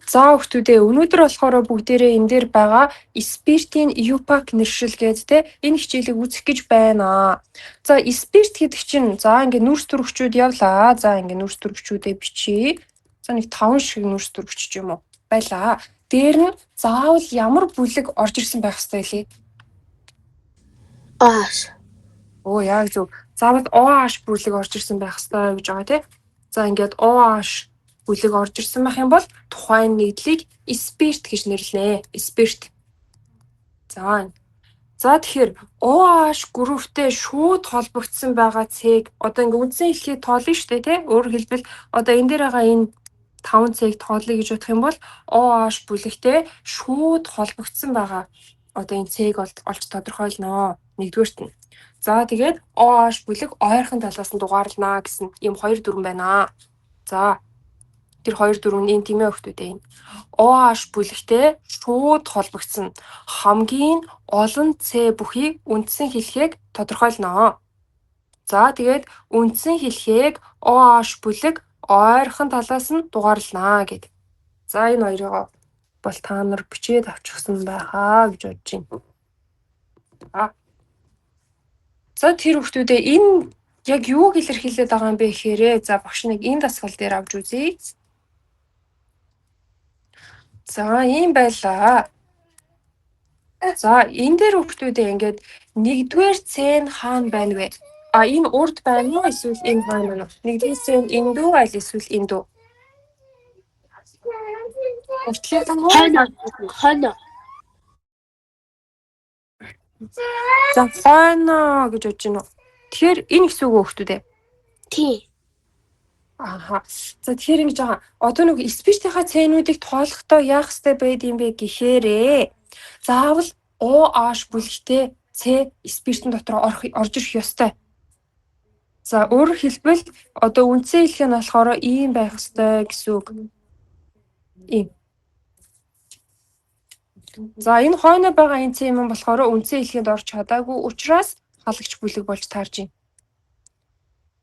За хүүхдүүдээ өнөөдөр болохоор бүгдээрээ энэ дээр байгаа спиртийн EUPAC нэршил гэдэг те энэ хичээлийг үзэх гэж байна. За спирт гэдэг чинь за ингээ нүрс төрөгчүүд явлаа. За ингээ нүрс төрөгчүүдээ бичиж. За нэг 5 шиг нүрс төрөгч юм уу? Байлаа. Дээр нь заавал ямар бүлэг орж ирсэн байх ёстой лээ? OH. Оо яг зөв. Заавал OH бүлэг орж ирсэн байх ёстой гэж байгаа тий. За ингээд OH бүлэг орж ирсэн байх юм бол тухайн нийтлийг спирт гэж нэрлэнэ. Спирт. За тэгэхээр OH групптэй шууд холбогдсон байгаа цэг одоо ингээ үндсэн хэлхий тоолно шүү дээ тий. Өөрөөр хэлбэл одоо энэ дээр байгаа энэ 5 цэг тоолъё гэж бодох юм бол OH бүлэгтэй шууд холбогдсон байгаа одоо энэ цэг олж тодорхойлно. Нэгдүгээрт нь. За тэгээд OH бүлэг ойрхон талаас нь дугаарлана гэсэн ийм 2 дүрэн байна. За тэр 2 дүрэн энэ тийм ээ хүүхдүүдээ энэ. OH бүлэгтэй шууд холбогдсон хамгийн олон С бүхийг үндсэн хэлхийг тодорхойлно. За тэгээд үндсэн хэлхийг OH бүлэг ойрхон талаас нь дугаарлана гэдэг. За энэ хоёроо бол та нар бичээд авчихсан байхаа гэж бодож байна. За тэр хүүхдүүдээ энэ яг юу илэрхийлээд байгаа юм бэ гэхээрээ за багш нэг энэ дасгал дээр авч үзье. За ийм байлаа. За энэ дээр хүүхдүүдээ ингээд нэгдүгээр цэн хаана байна вэ? Энэ урд байна уу эсвэл энэ хаана байна вэ? Нэгдүгээр цэн энэ дүү аль эсвэл энэ дүү? Хойно. За хойно гэж бодож байна уу? Тэгэхээр энэ хэсэг үү хүүхдүүдээ? Тий. Аха. За тэгэхээр ингэж байгаа. Одоо нэг спиртийнхаа цэнүүдийг тоолохдоо яах ёстой байд юм бэ гэхээрээ заавал OH бүлэгтэй С спиртэн дотор орж ирэх ёстой. За өөрөөр хэлбэл одоо үндсэн хэлхий нь болохоор ийм байх ёстой гэсэн үг. Ийм. За энэ хойно байгаа энэ С юм болохоор үндсэн хэлхийд орж чадаагүй учраас халагч бүлэг болж таарж байна.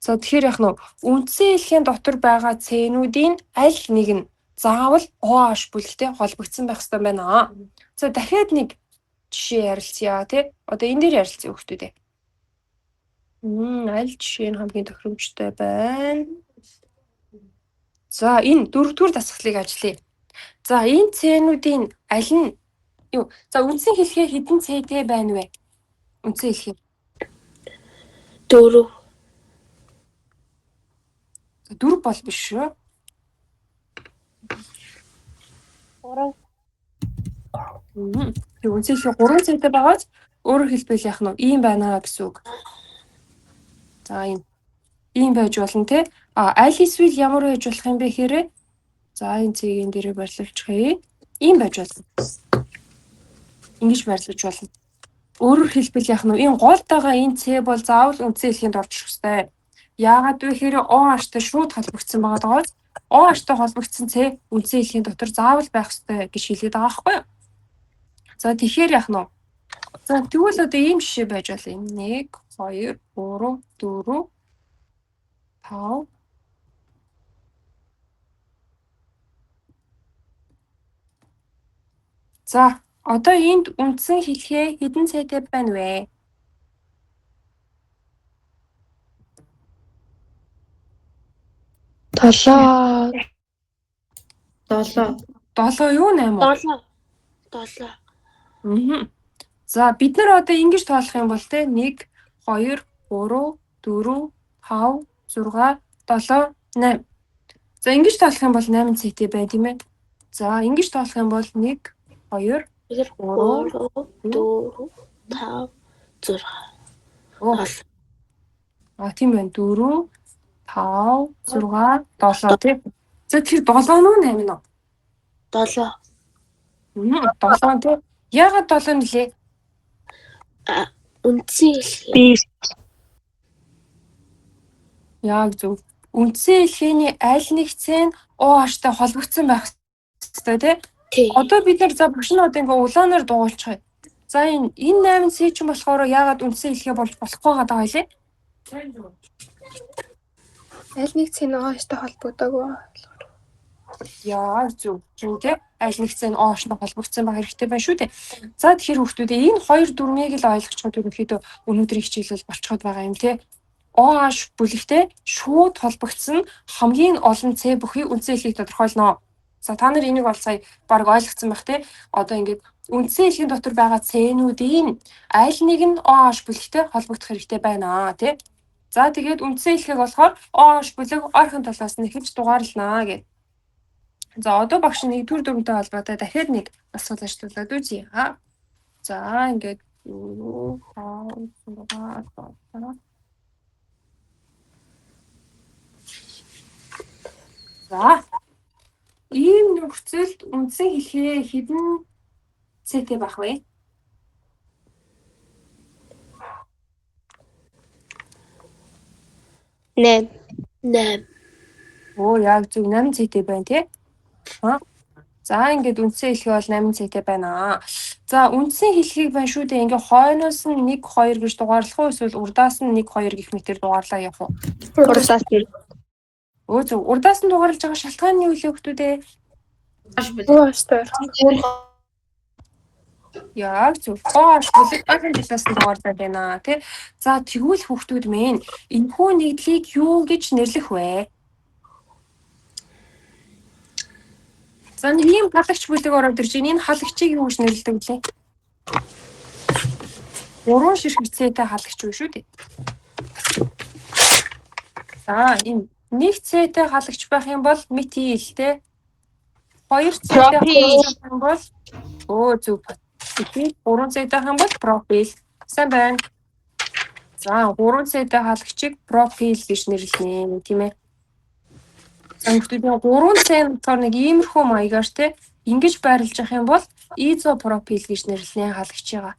За тэгэхээр яг нь үндсэн хэлхийн дотор байгаа цэнүүдийн аль нэг нь заавал OH бүлэгтэй холбогдсон байх ёстой байна. За дахиад нэг жишээ ярилцъя тий. Одоо энэ дээр ярилцъя хүүхдүүдээ. Аль жишээ нь хамгийн тохиромжтой байна? За энэ дөрөвдүгээр дасгалыг ажиллая. За энэ цэнүүдийн аль нь юу? За үндсэн хэлхий хэдэн цэтэй байна вэ? Үндсэн хэлхий 4. 4 бол биш шүү. 3. Тэг үндсэн хэлхий 3 цэтэй байгааз өөрөөр хэлбэл яах нь ийм байна гэсэн үг. За ийм байж болно те. Аль эсвэл ямар байж болох юм бэ гэхээр за энэ цэгийн дээрээ барьлуулчихъя. Ийм байж болно. Ингэж барьлуулж болно. Өөрөөр хэлбэл яах нь энэ голтойгоо энэ С бол заавал үндсэн хэлхийд орж ирэх ёстой. Яагаад вэ гэхээр OH-тай шууд холбогдсон байгаа. OH-тай холбогдсон С үндсэн хэлхийд дотор заавал байх ёстой гэж хэлээд байгаа байхгүй юу? За тэгэхээр яах нь? За тэгвэл одоо ийм жишээ байж болно. 1 2 3 4 5 За одоо энд үндсэн хэлхий хэдэн С-тэй байна вэ? 7 юу 8? 7. За бид нар одоо ингэж тоолох юм бол те 1 2 3 4 5 6 7 8. За ингэж тоолох юм бол 8 С-тэй байна тийм ээ. За ингэж тоолох юм бол 1 2 3 4 5 6. Тийм байна. 4 5 6 7 тийм. За тэр 7 нь 8 нь. 7. 7 тийм. Яагаад 7 нэлээ? Үндсэн хэлхий. Яг зөв. Үндсэн хэлхийний аль нэг цэн OH-тай холбогдсон байх ёстой тий. Одоо бид нар за багш нь одоо ингээ улаанаар дугуйлчих. За энэ 8 С ч юм болохоор яагаад үндсэн хэлхий болж болохгүй байгаа байлээ? аль нэг цэн OH-тай холбогдоогүй болохоор. Яа зөв. Тэ аль нэг зэн ооштой холбогдсон байх хэрэгтэй байна шүү дээ. За тэгэхээр хүүхдүүдээ энэ хоёр дүрмийг л ойлгочиход ерөнхийдөө өнөөдрийн хичээлэл болцоход байгаа юм те. OH бүлэгтэй шууд холбогдсон хамгийн олон С бүхий үндсэн хэлхийг тодорхойлно. За та нар энийг бол сая баг ойлгоцсон байх те. Одоо ингээд үндсэн хэлхийн дотор байгаа С-нүүдийн аль нэг нь OH бүлэгтэй холбогдох хэрэгтэй байна те. За тэгээд үндсэн хэлхийг болохоор OH бүлэг ойрхон талаас нь ихэж дугаарлана гэх. За одоо багш нэгдүгээр дүрмтэй холбоотой дахиад нэг асуулт ажиллуулад үзье. За ингээд за ийм нөхцөлд үндсэн хэлхээ хэдэн С-тэй байх вэ? Нэм. Оо яг зөв 8 С-тэй байна тий. За ингээд үндсэн хэлхий бол 8 С-тэй байна. За үндсэн хэлхийг байна шүү дээ. Ингээ хойноос нь 1 2 гэж дугаарлах уу эсвэл урдаас нь 1 2 гэх мэтээр дугаарлаа явах уу? Урдаас нь. Өө зөв. Урдаас нь дугаарлаж байгаа шалтгаан нь юу вэ хүүхдүүдээ? Яг зөв. OH бүлэг ойрхон талаас нь дугаарлаад байна тий. За тэгвэл хүүхдүүд минь энэхүү нэгдлийг юу гэж нэрлэх вэ? За нэг ийм халагч бүлэг ороод ирж байна. Энэ халагчийг юу гэж нэрлэдэг вэ? 3 ширхэгцээтэй халагч үү шүү дээ. За энэ 1 С-тэй халагч байх юм бол метил те. 2 С-тэй халагч байх юм бол зөв. 3 С-тэй байх юм бол пропил. Сайн байна. За 3 С-тэй халагчийг пропил гэж нэрлэнэ тийм ээ. За хүүхдүүдийн 3 С-ийн болохоор нэг иймэрхүү маягаар те ингэж байрлаж явах юм бол изопропил гэж нэрлэнэ халагчигаа.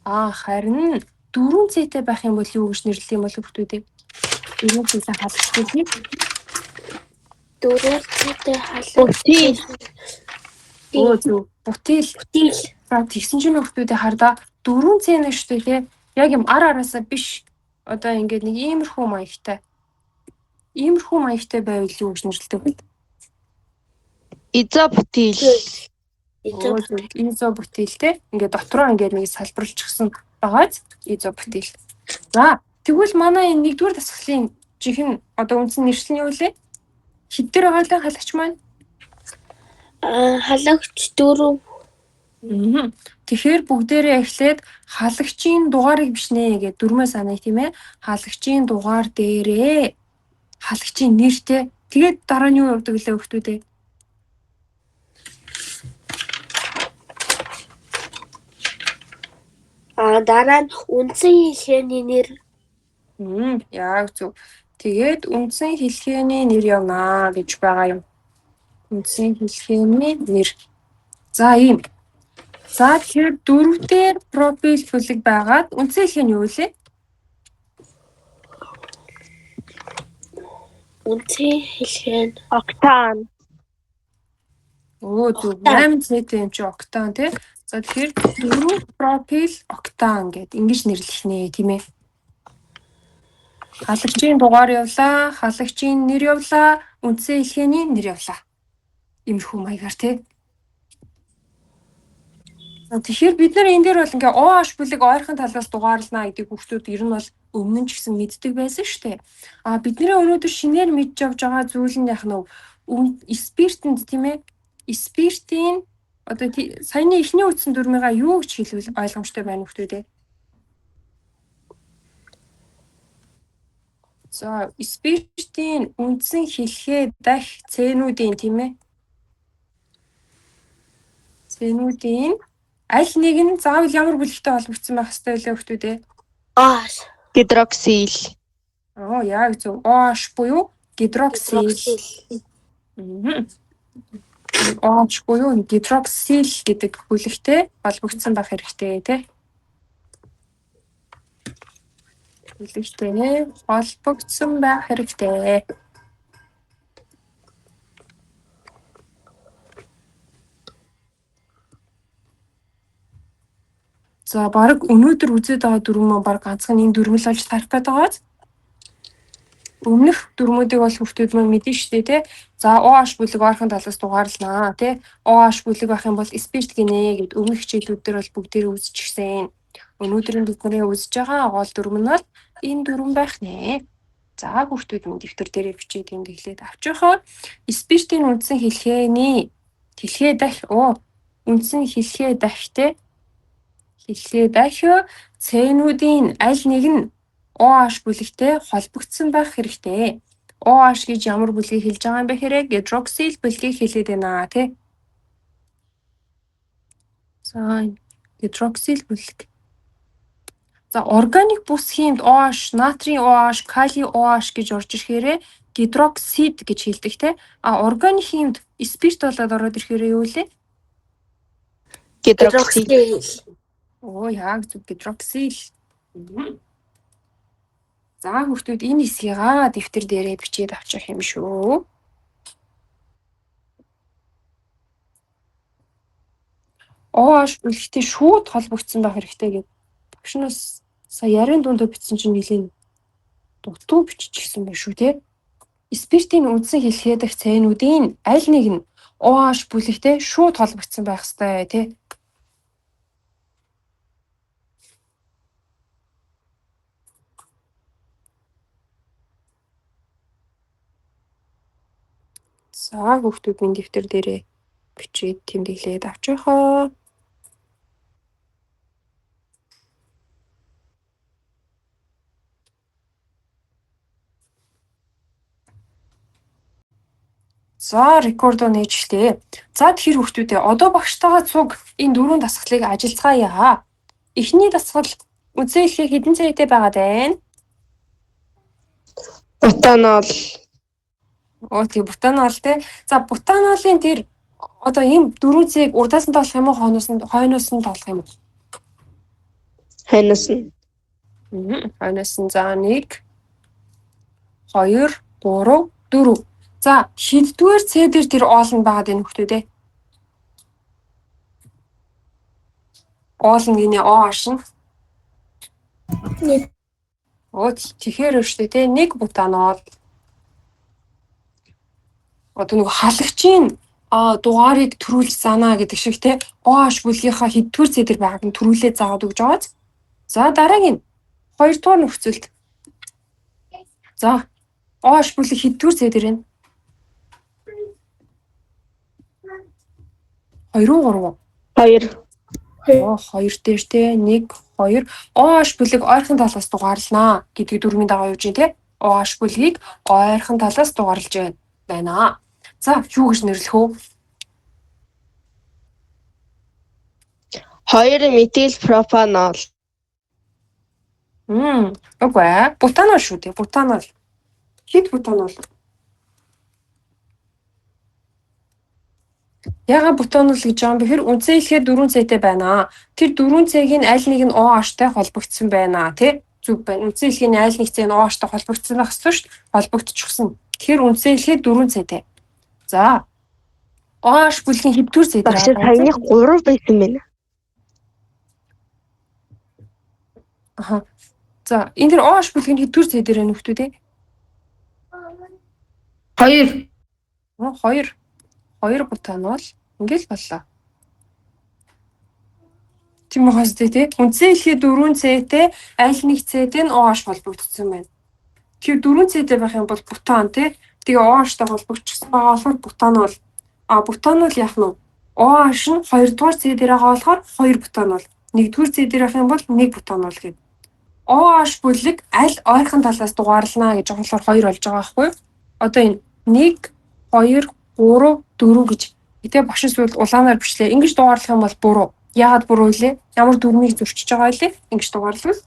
Харин 4 С-тэй байх юм бол юу гэж нэрлэх юм бол хүүхдүүдээ? 4 С-тэй халагчийг 4 С-тэй халагч. Зөв. Бутил. За тэгсэн чинь хүүхдүүдээ хардаа 4 С нь шүү дээ те. Яг юм араасаа биш. Одоо ингээд нэг иймэрхүү маягтай. Иймэрхүү маягтай байвал юу гэж нэрлэдэг вэ? Изобутил. Изобутил те. Ингээд дотроо ингээд нэг салбарлчихсан байгааз изобутил. За тэгвэл манай энэ нэгдүгээр дасгалын жихэн одоо үндсэн нэршил нь юу вэ? Хэд дээр байгаа л халагч маань? Халагч 4. Тэгэхээр бүгдээрээ эхлээд халагчийн дугаарыг бичнэ гэдэг дөрмөө санаа тийм ээ. Халагчийн дугаар дээрээ халагчийн нэртэй. Тэгээд дараа нь юу явдаг лээ хүүхдүүдээ? Дараа нь үндсэн хэлхээний нэр. Яг зөв. Тэгээд үндсэн хэлхээний нэр явна гэж байгаа юм. Үндсэн хэлхээний нэр. За ийм. За тэгэхээр 4 дээр пропил бүлэг байгаад үндсэн хэлхээ нь юу вэ? Үндсэн хэлхээ нь октан. Зөв. 8 С-тэй юм чи октан тий. За тэгэхээр 4 пропил октан гэд ингэж нэрлэнэ тийм ээ. Халагчийн дугаар явлаа, халагчийн нэр явлаа, үндсэн хэлхээний нэр явлаа. Иймэрхүү маягаар тий. Тэгэхээр бид нар энэ дээр бол ингээ OH бүлэг ойрхон талаас дугаарлана гэдэг хүүхдүүд ер нь бол өмнө нь ч гэсэн мэддэг байсан шүү дээ. Бидний өнөөдөр шинээр мэдж авч байгаа зүйл нь яг нь спиртэнд тийм ээ. Спиртийн одоо саяны эхний үндсэн дүрмийгаа юу гэж хэлвэл ойлгомжтой байна хүүхдүүдээ. За спиртийн үндсэн хэлхээ дахь С-нүүдийн тийм ээ. С-нүүдийн аль нэг нь заавал ямар бүлэгтэй холбогдсон байх ёстой вэ хүүхдүүдээ? OH. Гидроксил. Яг зөв. OH буюу гидроксил. OH буюу гидроксил гэдэг бүлэгтэй холбогдсон байх хэрэгтэй тий. Бүлэгтэй холбогдсон байх хэрэгтэй. За баг өнөөдөр үзээд байгаа дүрм маань баг ганцхан энэ дүрмэл болж тарах гээд байгааз. Өмнөх дүрмүүдийг бол хүүхдүүд маань мэднэ шүү дээ, тий. За OH бүлэг ойрхон талаас дугаарлана, тий. OH бүлэг байх юм бол спирт гинэ гэд өмнөх хичээлүүд дээр бол бүгдээр үзчихсэн. Өнөөдөр бид нарын үзэж байгаа гол дүрм нь бол энэ дүрм байх нэ. За хүүхдүүд минь дэвтэр дээрээ бичиж тэмдэглээд авчихаа. Спиртийн үндсэн хэлхээний хэлхээ дахь үндсэн хэлхээ дахьтэй хэлхээ дахь цэнүүдийн аль нэг нь OH бүлэгтэй холбогдсон байх хэрэгтэй. OH гэж ямар бүлгийг хэлж байгаа юм бэ хэрэг? Гидроксил бүлгийг хэлээд байна тий. За гидроксил бүлэг. За органик бүс хиймд OH, натрийн OH, калий OH гэж орж ирэхээрээ гидроксид гэж хэлдэг тий. А органик хиймд спирт болоод ороод ирэхээрээ юу вэ? Гидроксил. Яг зөв гидроксил. За хүүхдүүд энэ хэсгийгаа дэвтэр дээрээ бичээд авчих юм шүү. OH бүлэгтэй шууд холбогдсон байх хэрэгтэй гэдэг. Багшнаас сая ярийн дундаа бичсэн чинь нэлийн дутуу биччихсэн байх шүү тий. Спиртийн үндсэн хэлхээ дах цэнүүдийн аль нэг нь OH бүлэгтэй шууд холбогдсон байх хэрэгтэй тий. За хүүхдүүд минь дэвтэр дээрээ бичээд тэмдэглээд авчихаа. За рекордо нээжлээ. За тэгэхээр хүүхдүүдээ одоо багштайгаа цуг энэ дөрвөн дасгалыг ажиллацгаая. Эхний дасгал үндсэн хэлхээ хэдэн цэнэтэй байгаад байна? Бутанол. Тийм бутанол тий. За бутанолын тэр одоо ийм дөрвөн цэг урдаас нь тоолох юм уу хойноос нь тоолох юм уу? Хойноос нь. Хойноос нь за 1 2 3 4. За хэддүгээр C дээр тэр оолн байгаад энэ хүүхдүүдээ. Оолн гинэ OH нь. Тэгэхээр шүү дээ тий. 1 бутанол. Одоо нэг халагчийн дугаарыг төрүүлж заана гэдэг шиг тий. OH бүлгийнхаа хэддүгээр C дээр байгааг нь төрүүлээд заагаад өгч байгааз. За дараагийн 2 дугаар нөхцөлд. За OH бүлэг хэддүгээр C дээр байна? 2 уу 3 уу? 2 дээр те 1 2 OH бүлэг ойрхон талаас дугаарлана гэдгийг дөрмийн дагуу явж байна те. OH бүлгийг ойрхон талаас дугаарлаж байна. За юу гэж нэрлэх вэ? 2 метил пропанол. Үгүй бутанол шүү дээ. Бутанол. Хэд бутанол? Яга бутанол гэж байгаа юм бэхэр үндсэн хэлхээ 4 цэтэй байна. Тэр 4 цэгийн аль нэг нь OH-тай холбогдсон байна тий. Зүг байна. Үндсэн хэлхийн аль нэг цэг нь OH-тай холбогдсон байх ёстой шүү дээ. Холбогдчихсон. Тэгэхээр үндсэн хэлхээ 4 цэтэй. За OH бүлгийн хэддүгээр цэ дээр Багш саяных 3 байсан байна. За энэ тэр OH бүлгийн хэддүгээр цэ дээр байна хүүхдүүд ээ? 2. 2 бутанол ингээл боллоо. Тийм учраас тий. Үндсэн хэлхээ 4 цэтэй аль нэг цэтэй нь OH холбогдсон байна. Тэгэхээр 4 цэтэй байх юм бол бутан тий. Тэгээ OH-тай холбогдчихсан байгаа болохоор бутанол. Бутанол яах нь вэ? OH нь 2 дугаар цэ дээр байгаа болохоор 2 бутанол. 1 дугаар цэ дээр байх юм бол 1 бутанол гэдэг. OH бүлэг аль ойрхон талаас дугаарлана гэж байгаа болохоор 2 болж байгаа байхгүй юу? Одоо энэ 1 2 3 4 гэж гэтээ багш зүйл улаанаар бичлээ. Ингэж дугаарлах юм бол буруу. Яагаад буруу вэ? Ямар дүрмийг зөрчиж байгаа вэ? Ингэж дугаарлавал.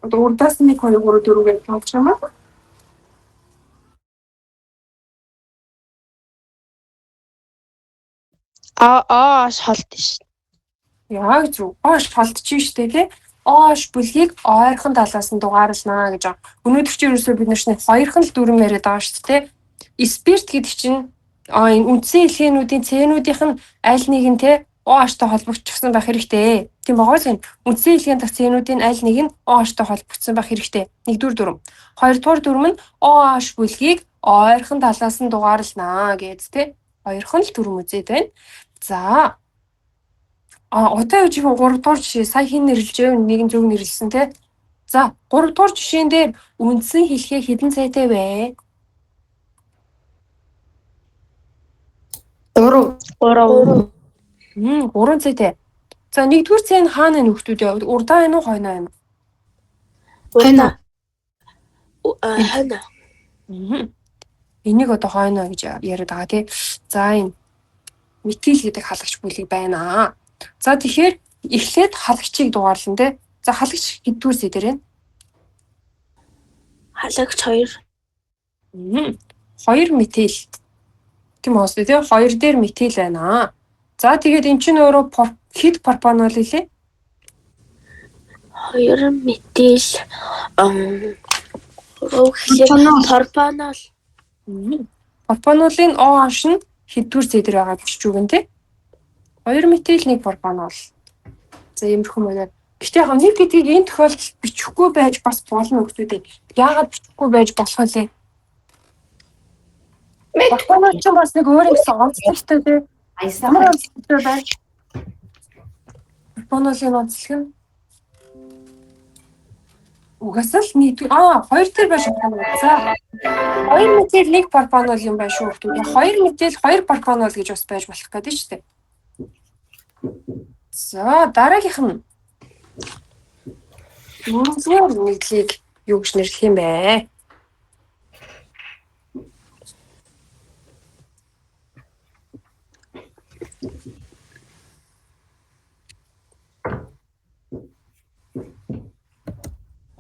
Одоо урдаас 1 2 3 4 гэж тоолж юм аа. OH холт шүү. Яг зөв. OH холтчих шүү дээ тий. OH бүлгийг ойрхон талаас нь дугаарлана гэж байгаа. Өнөөдөр чи ерөөсөө бид нарт хоёрхан л дүрм яриад байгаа шүү дээ. Спирт гэдэг чинь энэ үндсэн хэлхээнүүдийн цэнүүдийнх нь аль нэг нь те OH-той холбогдсон байх хэрэгтэй. Тийм байгаа юм. Үндсэн хэлгийн токсинуудын аль нэг нь OH-той холбогдсон байх хэрэгтэй. Нэгдүгээр дүрм. Хоёрдугаар дүрм нь OH бүлгийг ойрхон талаас нь дугаарлана гэж тэ. Хоёрхон л дүрм үзээд байна. За. Одоо юу жихэн 3 дугаар жишээ сая хин нэрлэж байв нэгэн зөв нэрлсэн тэ. За 3 дугаар жишээн дээр үндсэн хэлхээ хэдэн цайтай вэ? 3. 3 цайтай. За нэгдүгээр цай нь хаана нөхдөд урдаа байна уу хойноо байна уу? Хойно. Энийг одоо хойноо гэж яриад байгаа тий. За энэ метил гэдэг халагч бүлэг байна. За тэгэхээр эхлээд халагчийг дугаарлан тий. За халагч хэддүгээр цай дээр байна? Халагч 2. 2 метил. Тийм үү тий. 2 дээр метил байна. За тэгээд эн чинь өөрөө хэд пропанол илээ? 2 метил пропанол. Пропанолын OH нь хэддүгээр цай дээр байгаа бичиж үгэн тий. 2 метил 1 пропанол. За иймэрхүү маягаар. Гэхдээ яг нэг гэдгийг энэ тохиолдолд бичихгүй байж бас болно хүмүүстэй. Яагаад бичихгүй байж болох вэ? Пропанол ч бас нэг өөр юм онцлогтой тий. Ямар онцлогтой байна? Пропанолын онцлог нь угасаал нийт 2 дээр байж байгаа. За 2 метил 1 пропанол юм байна шүү хүмүүс. 2 метил 2 пропанол гэж бас байж болох гэдэг шүү дээ. За дараагийнх нь дөрөвдүгээр нийтлийг юу гэж нэрлэх юм бэ?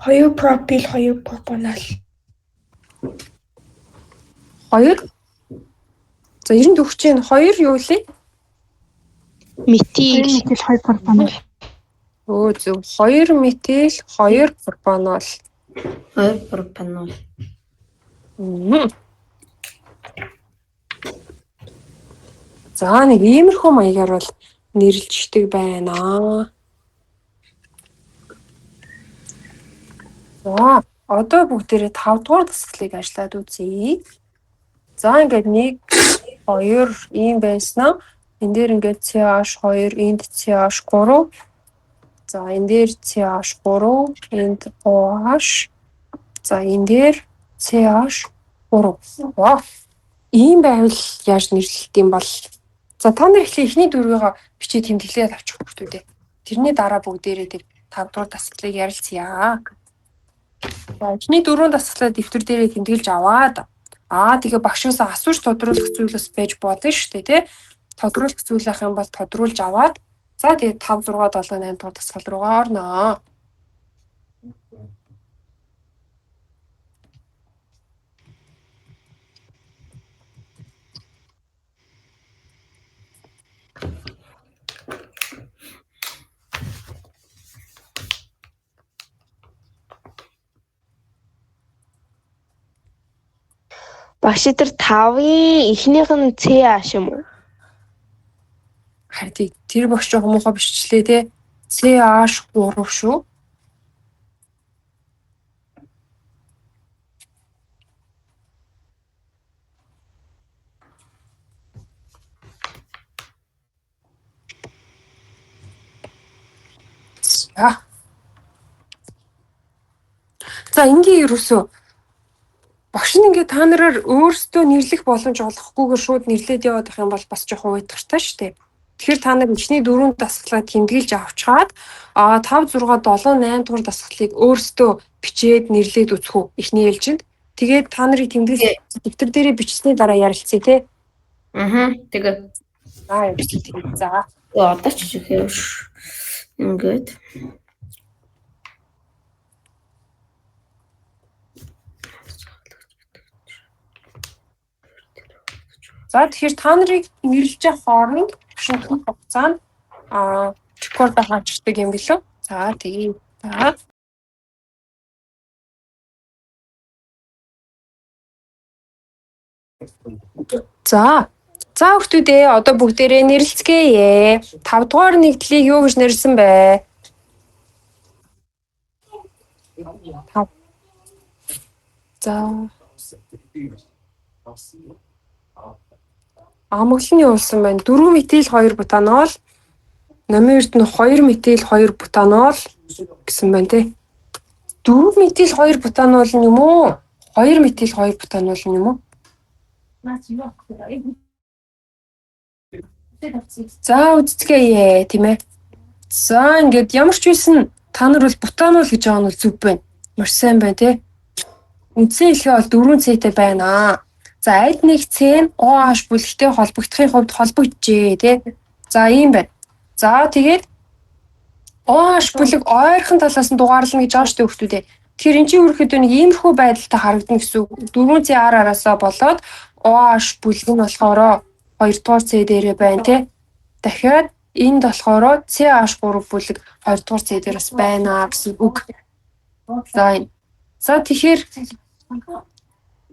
Хоёр пропил, 2 пропанол. 2. За 94 чинь 2 юу лээ? Метил. 2 пропанол. Зөв. 2 метил 2 пропанол. 2 пропанол. За нэг иймэрхүү маягаар бол нэрлждэг байна. За одоо бүгдээрээ 5 дугаар дасгалыг ажиллаад үзье. За ингээд 1 2 ийм байснаа энэ дээр ингээд CH2 энд CH3. За энэ дээр CH3 энд OH. За энэ дээр CH3. Ийм байвал яаж нэрлэх юм бол за та нар эхний дөрвийгөө бичиж тэмдэглээд авчих хэрэгтэй. Тэрний дараа бүгдээрээ тэр 5 дугаар дасгалыг ярилцъя. За эхний 4 дасгалаа дэвтэр дээрээ тэмдэглэж аваад тэгээ багшаас асууж тодруулах зүйлс байж болно шүү дээ тий. Тодруулах зүйл ах юм бол тодруулж аваад за тэгээ 5 6 7 8 дугаар дасгал руугаа орноо. Багш тэр 5-ын эхнийх нь CH юм уу? Харин тэр багш жоохон муухай биччихлээ тий. CH3 шүү. За ингийн ерөөсөө багш нь ингээд та нараар өөрсдөө нэрлэх боломж олохгүйгээр шууд нэрлээд яваад байх юм бол бас жоохон уйтгартай шүү дээ. Тэгэхээр та нар эхний 4 дасгалаа тэмдэглэж авчгаад 5 6 7 8 дугаар дасгалыг өөрсдөө бичээд нэрлээд үзэх үү эхний ээлжинд. Тэгээд та нарыг тэмдэглэж дэвтэр дээрээ бичсний дараа ярилцъя тий. Тэгээ. За. Одоо ч ихээр ингээд. За тэгэхээр та нарыг нэрлэж явах хооронд шинэ хугацаанд рекорд хаачдаг юм билүү? За тийм. За За хүүхдүүдээ одоо бүгдээрээ нэрлэлцгээе. 5 дугаар нэгдлийг юу гэж нэрлсэн бэ? 5. За. Амгалан явуулсан байна. 4 метил 2 бутанол. Номын эрд нь 2 метил 2 бутанол гэсэн байна тий. 4 метил 2 бутанол нь юм уу? 2 метил 2 бутанол нь юм уу? За үздэгээ тийм ээ. За ингээд ямар ч байсан та нар бол бутанол гэж байгаа нь бол зүг байна. Маш сайн байна тий. Үндсэн хэлхээ бол 4 цэтэй байна. За аль нэг C нь OH бүлэгтэй холбогдохын хувьд холбогджээ тий. За ийм байна. За тэгээд OH бүлэг ойрхон талаас нь дугаарлана гэж байгаа шүү дээ хүүхдүүдээ. Тэгэхээр эн чинь ерөөхдөө нэг иймэрхүү байдалтай харагдана гэсэн үг. 4C араасаа болоод OH бүлэг нь болохоор 2 дугаар C дээрээ байна тий. Дахиад энд болохоор CH3 бүлэг 2 дугаар C дээрээс байна гэсэн үг. За тэгэхээр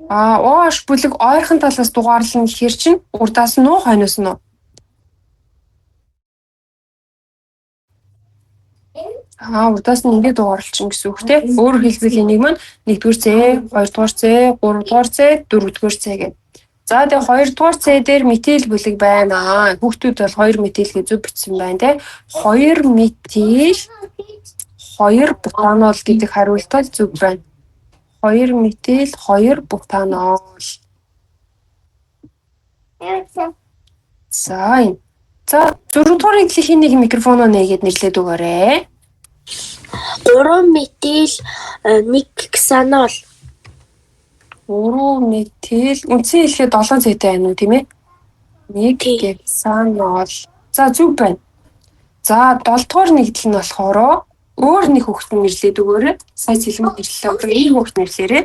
OH бүлэг ойрхон талаас дугаарлана гэхээр чинь урдаас нь уу хойноос нь уу? Урдаас нь ингээд дугаарлалчин гэсэн үг тий. Өөрөөр хэлбэл энийг маань 1-р C, 2-р C, 3-р C, 4-р C гэдэг. За тэгээ 2-р C дээр метил бүлэг байна. Хүүхдүүд бол 2 метил гэж зөв бичсэн байна тий. 2 метил 2 бутанол гэдэг хариултал зөв байна. 2 метил 2 бутанол. За 4-р нэгдлийн нэг микрофоноо нээгээд нэрлээд өгөөрэй. 3 метил 1 ксанол. 3 метил үндсэн хэлэхэд 7 цэтэй байна уу тийм ээ? 1 гексанол. За зүг байна. За 7 дугаар нэгдэл нь болохоор өөр нэг хүүхэд нэрлээд өгөөрэй. Сайн сэлмэг нэрлэлээ өгөө. Энэ хүүхэд нэрлээрэй.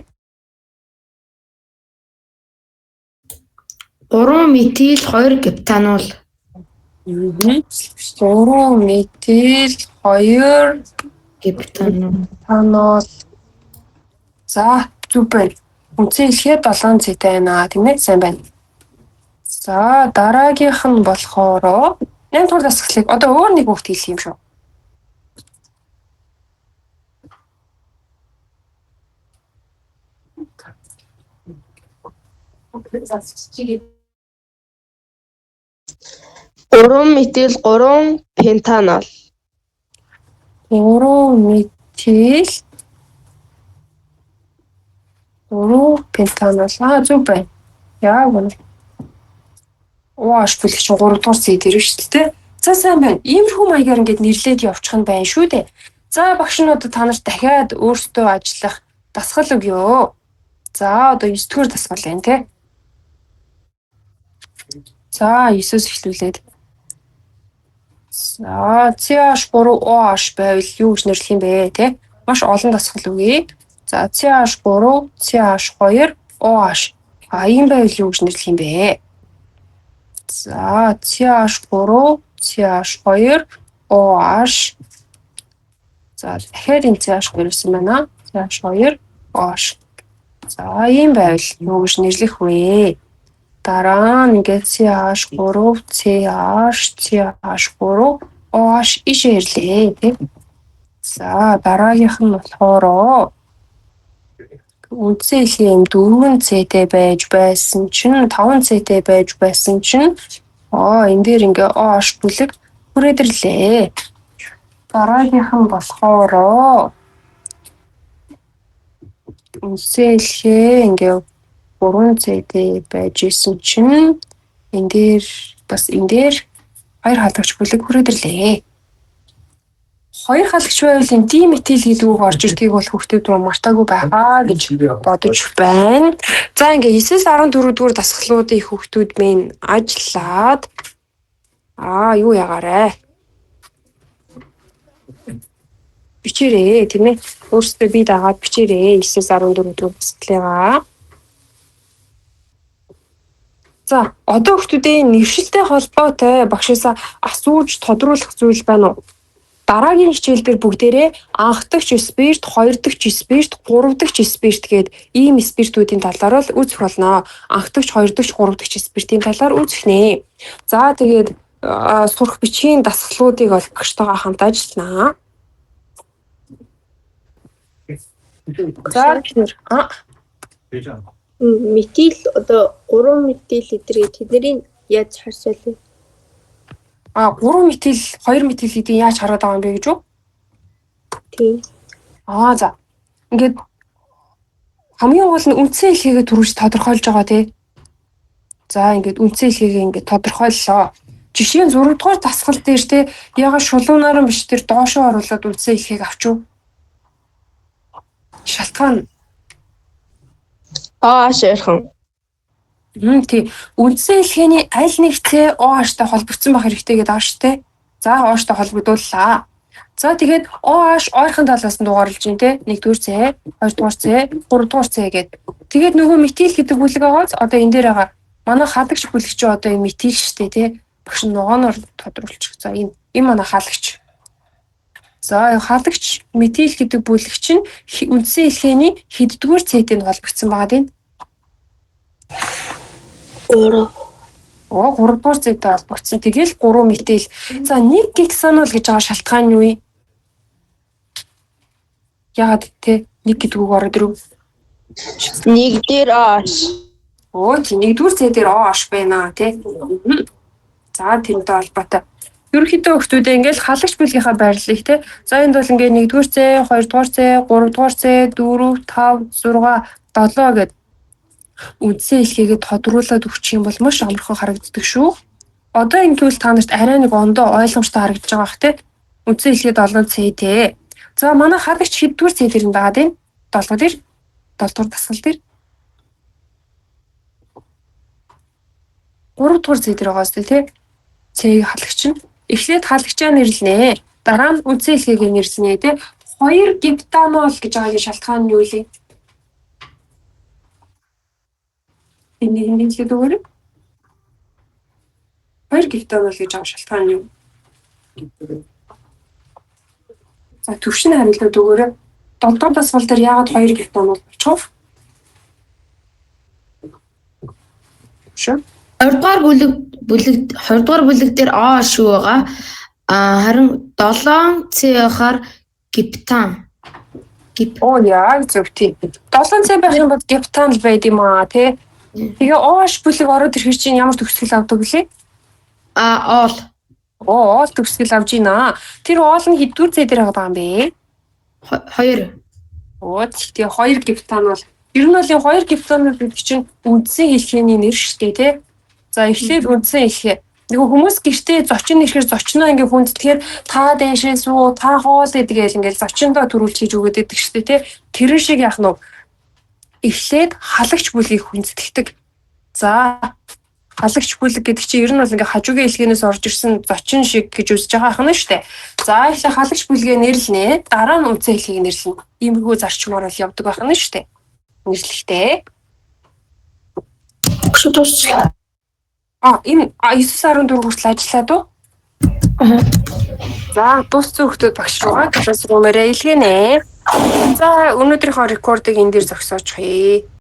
3 метил 2 гептанол. 3 метил 2 гептанол. За зүг байна. Үндсэн хэлэхэд 7 цэтэй байна тийм ээ? Сайн байна. За дараагийнх нь болохоор 8 дугаар дасгалыг одоо өөр нэг хүүхэд хэлэх юм шүү. Гурван метил 3 пентанол. 3 метил 3 пентанол. Зүг байна. Яг үнэ. OH бүлэг чинь 3 дугаар C дээр шүү дээ. За сайн байна. Иймэрхүү маягаар ингээд нэрлээд явуучих нь байна шүү дээ. За багш нь одоо та нарт дахиад өөрсдөө ажиллах дасгал өгье. За одоо 9 дугаар дасгал байна тий. За 9-өөс эхлүүлээд. За CH3OH байвал юу гэж нэрлэх юм бэ тий? Маш олон дасгал өгье. За CH3, CH2, OH. Ийм байвал юу гэж нэрлэх юм бэ? За CH3, CH2, OH. За дахиад энэ CH2 гэсэн байна. CH2, OH. За ийм байвал юу гэж нэрлэх вэ? Дараа нь ингээд CH3, CH, CH3, OH ишээ ирлээ тийм. За дараагийнх нь болохоор үндсэн хэлхийн 4 цэтэй байж байсан чинь 5 цэтэй байж байсан чинь энэ дээр ингээ OH бүлэг хүрээдэрлээ. Дараагийнх нь болохоор үндсэн хэлхээ ингээ 3 цэтэй байж исэн чинь энэ дээр хоёр хаалгач бүлэг хүрээдэрлээ. Хоёр хаалгач байвал энэ диметил гэдэг үг орж ирдгийг бол хүүхдүүд мартаагүй байгаа гэж бодож байна. За ингээ 9-с 14 дугаар дасгалуудын хүүхдүүд минь ажиллаад юу ягаарэ? Бичээрэй тийм ээ. Өөрсдөө бие дагаад бичээрэй 9-с 14 дугаар дасгалыгаа. За одоо хүүхдүүдийн нэвшилтэй холбоотой багшаасаа асууж тодруулах зүйл байна уу? дараагийн хичээл дээр бүгдээрээ анх дахь спирт, хоёр дахь спирт, гурав дахь спирт гээд ийм спиртүүдийн талаар л үзэх болно. Анх дахь, хоёр дахь, гурав дахь спиртийн талаар үзэх нэ. За тэгээд сурах бичгийн дасгалуудыг бол багштайгаа хамт ажилланаа. За тэгэхээр Метил одоо 3 метил эдгээр тэднийг яаж харсаал вэ? 3 метил, 2 метил гэдгийг яаж хараад байгаа юм бэ гэж үү? Тийм. За. Ингээд хамгийн гол нь үндсэн хэлхийгээ түрүүж тодорхойлж байгаа тий. За ингээд үндсэн хэлхийгээ ингээд тодорхойллоо. Жишээ нь 6 дугаар дасгал дээр тий ягаад шулуунаар нь биш тэр доошоо оруулаад үндсэн хэлхийг авчив. Шалтгаан Ширхан. тий. Үндсэн хэлхээний аль нэгтэй OH-тай холбогдсон байх хэрэгтэй гэдэг ааш тий. За OH-тай холбогдууллаа. За тэгээд OH ойрхон талаас нь дугаарлаж байна тий. 1-р цэ, 2-р цэ, 3-р цэ гэдэг. Тэгээд нөгөө метил гэдэг бүлэг байгаач одоо энэ дээр байгаа. Манай халагч бүлэг чи одоо энэ метил штэ тий. Багш ногооноор тодруулчих. За энэ манай халагч. За халагч метил гэдэг бүлэг чинь үндсэн хэлхээний хэддүгээр цэтэнд холбогдсон байгаа тийм. 3. 3-р цэтэй холбогдсон. Тэгэл 3 метил. За 1 гексанол гэж байгаа шалтгаан нь юу вэ? Яагаад те 1 гэдэг үг ороод ирв? 1 дээр OH. Тийм 1-р цэ дээр OH байна тий. За тэрнтэй холбоотой. Ерөнхийдөө хүмүүстэй ингээл халагч бүлгийнхаа байрлалыг те. За энд бол ингээд 1-р цэ, 2-р цэ, 3-р цэ, 4, 5, 6, 7 гэд үндсэн хэлхийгээ тодруулаад өгчих юм бол маш амархан харагддаг шүү. Одоо ингэвэл та нарт арай нэг ондоо ойлгомжтой харагдаж байгаа бах те. Үндсэн хэлхийд 7 цэ те. За манай халагч хэддүгээр цэ дээр нь байгаа тийм? 7 дээр. 7 дугаар дасгал дээр. 3 дугаар цэ дээр байгаа сте те. Цэгийг халагч нь эхлээд халагчаа нэрлэнэ. Дараа нь үндсэн хэлхийгээ нэрлэнэ те. 2 гептанол гэж байгаа шалтгаан нь юу вэ? Энэ хэлээд өгөөрэй. 2 гептанол гэж байгаа шалтгаан нь юу? За төвшин хариултад өгөөрэй. 7 дугаар дасгал дээр яагаад 2 гептанол болчих вэ? Шүү. 2 дугаар бүлэг дээр OH шүү байгаа. Харин 7 C-гаар гептан. Яг зөв тийм. 7 цай байх юм бол гептан л байд юм аа тий. Тэгээ OH бүлэг ороод ирэх чинь ямар төгсгөл авдаг вүлээ? Ол. Ол төгсгөл авж гинэ. Тэр оол нь хэддүгээр цай дээр байгаа юм бэ? 2. Тэгээ 2 гептан бол ер нь бол 2 гептанол гэдэг чинь үндсэн хэлхээний нэр шүү дээ тий. За эхлээд үндсэн хэлхээ. Нөгөө хүмүүс гэртээ зочин ирэхээр зочноо ингээ хүнд тэгэхээр та дэшээ суу, та хоол гэдгээл ингээл зочиндоо төрүүлж хийж өгöd гэдэг шүү дээ тий. Тэр шиг яах нь эхлээд халагч бүлгийг хүндэтгдэг. За халагч бүлэг гэдэг чинь ер нь бол ингээ хажуугийн хэлхээнээс орж ирсэн зочин шиг гэж үзэж байгаа хань шүү дээ. За эхлээд халагч бүлгээ нэрлэнэ. Дараа нь үндсэн хэлхийг нэрлэнэ. Иймэрхүү зарчмаар бол явдаг байх нь шүү дээ. Нэрлэхтэй. Энэ 9-14 хүртэл ажиллаад уу? За дууссан хүмүүс багш руугаа класс руу мөрөө илгэнэ. За өнөөдрийнхөө рекордыг энэ дээр зогсоочихъя.